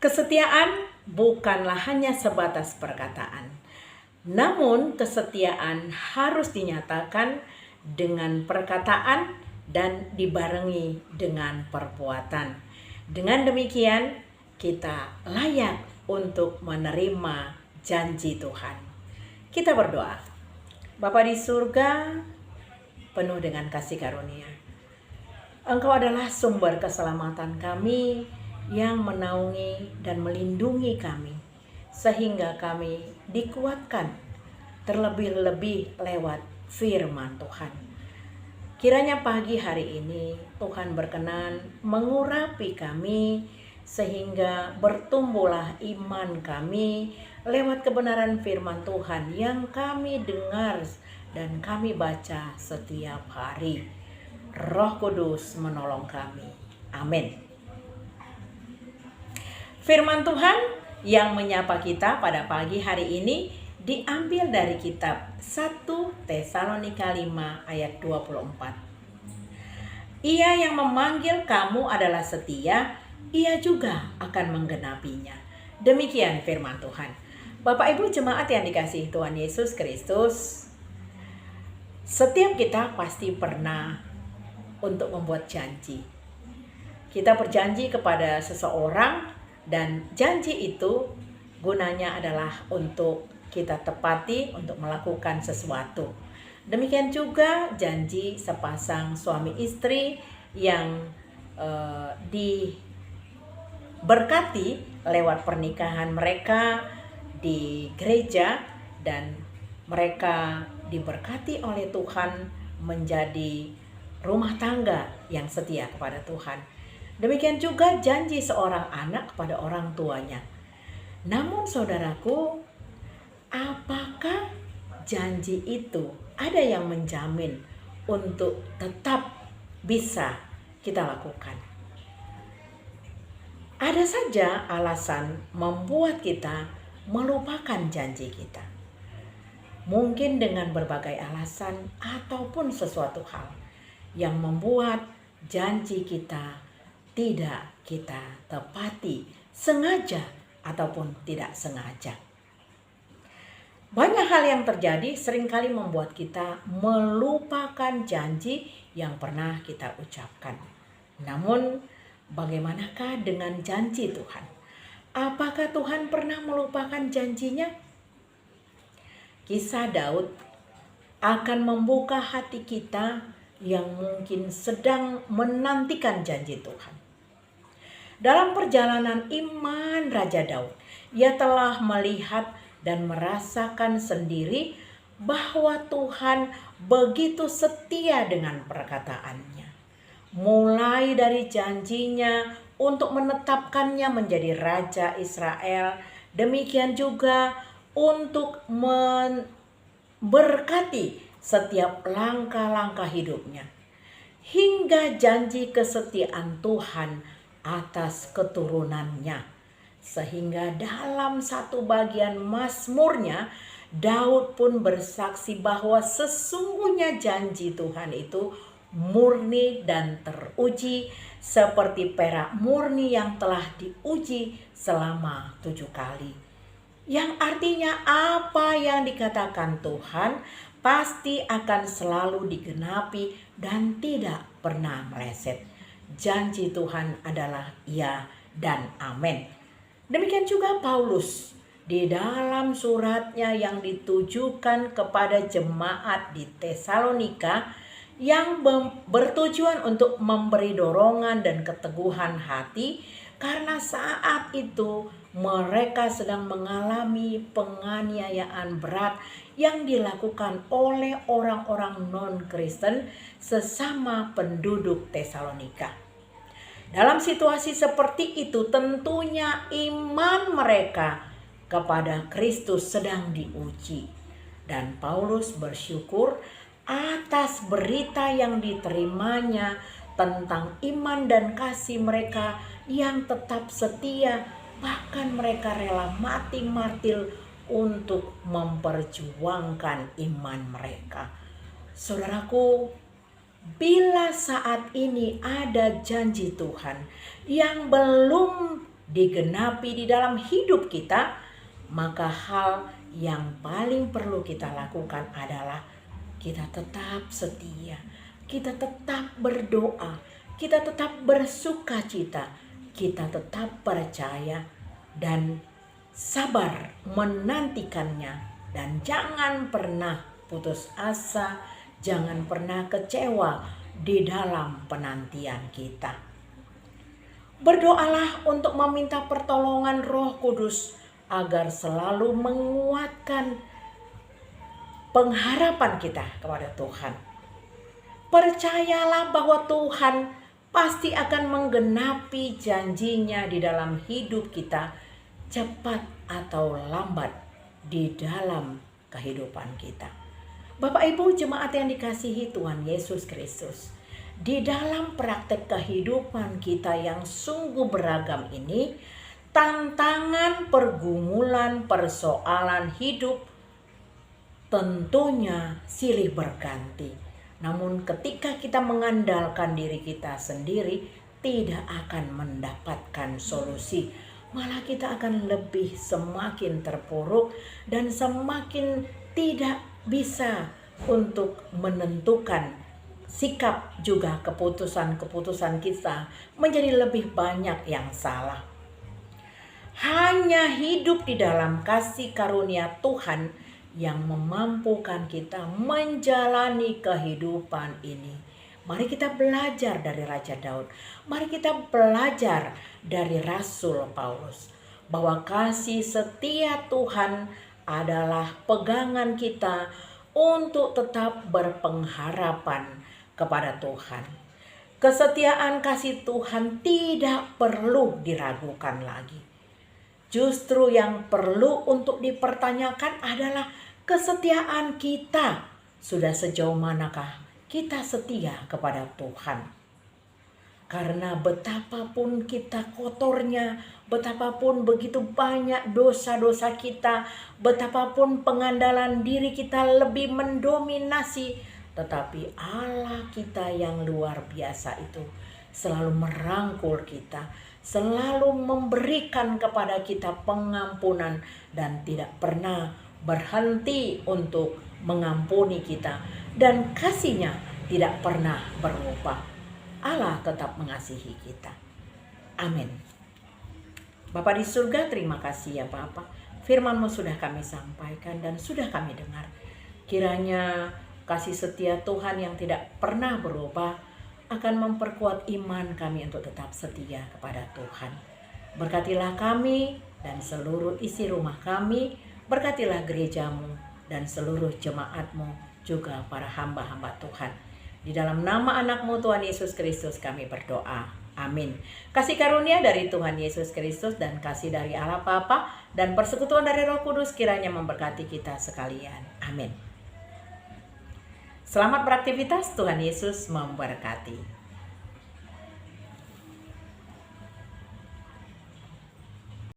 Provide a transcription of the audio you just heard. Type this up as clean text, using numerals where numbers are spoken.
Kesetiaan bukanlah hanya sebatas perkataan, namun kesetiaan harus dinyatakan dengan perkataan dan dibarengi dengan perbuatan. Dengan demikian, kita layak untuk menerima janji Tuhan. Kita berdoa. Bapa di surga, penuh dengan kasih karunia, Engkau adalah sumber keselamatan kami yang menaungi dan melindungi kami, sehingga kami dikuatkan terlebih-lebih lewat firman Tuhan. Kiranya pagi hari ini Tuhan berkenan mengurapi kami, sehingga bertumbuhlah iman kami lewat kebenaran firman Tuhan yang kami dengar dan kami baca setiap hari. Roh Kudus menolong kami. Amin. Firman Tuhan yang menyapa kita pada pagi hari ini diambil dari kitab 1 Tesalonika 5 ayat 24. Ia yang memanggil kamu adalah setia, ia juga akan menggenapinya. Demikian firman Tuhan. Bapak Ibu jemaat yang dikasihi Tuhan Yesus Kristus, setiap kita pasti pernah untuk membuat janji. Kita berjanji kepada seseorang, dan janji itu gunanya adalah untuk kita tepati, untuk melakukan sesuatu. Demikian juga janji sepasang suami istri yang diberkati lewat pernikahan mereka di gereja, dan mereka diberkati oleh Tuhan menjadi rumah tangga yang setia kepada Tuhan. Demikian juga janji seorang anak kepada orang tuanya. Namun saudaraku, apakah janji itu ada yang menjamin untuk tetap bisa kita lakukan? Ada saja alasan membuat kita melupakan janji kita. Mungkin dengan berbagai alasan ataupun sesuatu hal yang membuat janji kita tidak kita tepati, sengaja ataupun tidak sengaja. Banyak hal yang terjadi seringkali membuat kita melupakan janji yang pernah kita ucapkan. Namun, bagaimanakah dengan janji Tuhan? Apakah Tuhan pernah melupakan janjinya? Kisah Daud akan membuka hati kita yang mungkin sedang menantikan janji Tuhan. Dalam perjalanan iman Raja Daud, ia telah melihat dan merasakan sendiri bahwa Tuhan begitu setia dengan perkataannya. Mulai dari janjinya untuk menetapkannya menjadi Raja Israel, demikian juga untuk memberkati setiap langkah-langkah hidupnya, hingga janji kesetiaan Tuhan atas keturunannya. Sehingga dalam satu bagian mazmurnya, Daud pun bersaksi bahwa sesungguhnya janji Tuhan itu murni dan teruji, seperti perak murni yang telah diuji selama 7 kali. Yang artinya apa yang dikatakan Tuhan pasti akan selalu digenapi dan tidak pernah meleset. Janji Tuhan adalah ya dan amin. Demikian juga Paulus di dalam suratnya yang ditujukan kepada jemaat di Tesalonika yang bertujuan untuk memberi dorongan dan keteguhan hati, karena saat itu mereka sedang mengalami penganiayaan berat yang dilakukan oleh orang-orang non-Kristen sesama penduduk Tesalonika. Dalam situasi seperti itu, tentunya iman mereka kepada Kristus sedang diuji. Dan Paulus bersyukur atas berita yang diterimanya tentang iman dan kasih mereka yang tetap setia, bahkan mereka rela mati martir untuk memperjuangkan iman mereka. Saudaraku, bila saat ini ada janji Tuhan yang belum digenapi di dalam hidup kita, maka hal yang paling perlu kita lakukan adalah kita tetap setia, kita tetap berdoa, kita tetap bersukacita, kita tetap percaya dan sabar menantikannya, dan jangan pernah putus asa, jangan pernah kecewa di dalam penantian kita. Berdoalah untuk meminta pertolongan Roh Kudus agar selalu menguatkan pengharapan kita kepada Tuhan. Percayalah bahwa Tuhan pasti akan menggenapi janjinya di dalam hidup kita, cepat atau lambat di dalam kehidupan kita. Bapak Ibu jemaat yang dikasihi Tuhan Yesus Kristus, di dalam praktek kehidupan kita yang sungguh beragam ini, tantangan, pergumulan, persoalan hidup tentunya silih berganti. Namun ketika kita mengandalkan diri kita sendiri, tidak akan mendapatkan solusi. Malah kita akan lebih semakin terpuruk dan semakin tidak bisa untuk menentukan sikap, juga keputusan-keputusan kita menjadi lebih banyak yang salah. Hanya hidup di dalam kasih karunia Tuhan yang memampukan kita menjalani kehidupan ini. Mari kita belajar dari Raja Daud. Mari kita belajar dari Rasul Paulus, bahwa kasih setia Tuhan adalah pegangan kita untuk tetap berpengharapan kepada Tuhan. Kesetiaan kasih Tuhan tidak perlu diragukan lagi. Justru yang perlu untuk dipertanyakan adalah kesetiaan kita. Sudah sejauh manakah kita setia kepada Tuhan? Karena betapapun kita kotornya, betapapun begitu banyak dosa-dosa kita, betapapun pengandalan diri kita lebih mendominasi, tetapi Allah kita yang luar biasa itu selalu merangkul kita, selalu memberikan kepada kita pengampunan, dan tidak pernah berhenti untuk mengampuni kita, dan kasih-Nya tidak pernah berubah. Allah tetap mengasihi kita. Amin. Bapa di surga, terima kasih ya Bapa. Firman-Mu sudah kami sampaikan dan sudah kami dengar. Kiranya kasih setia Tuhan yang tidak pernah berubah akan memperkuat iman kami untuk tetap setia kepada Tuhan. Berkatilah kami dan seluruh isi rumah kami, berkatilah gereja-Mu dan seluruh jemaat-Mu, juga para hamba-hamba Tuhan. Di dalam nama anak-Mu Tuhan Yesus Kristus kami berdoa. Amin. Kasih karunia dari Tuhan Yesus Kristus dan kasih dari Allah Bapa dan persekutuan dari Roh Kudus kiranya memberkati kita sekalian. Amin. Selamat beraktivitas, Tuhan Yesus memberkati.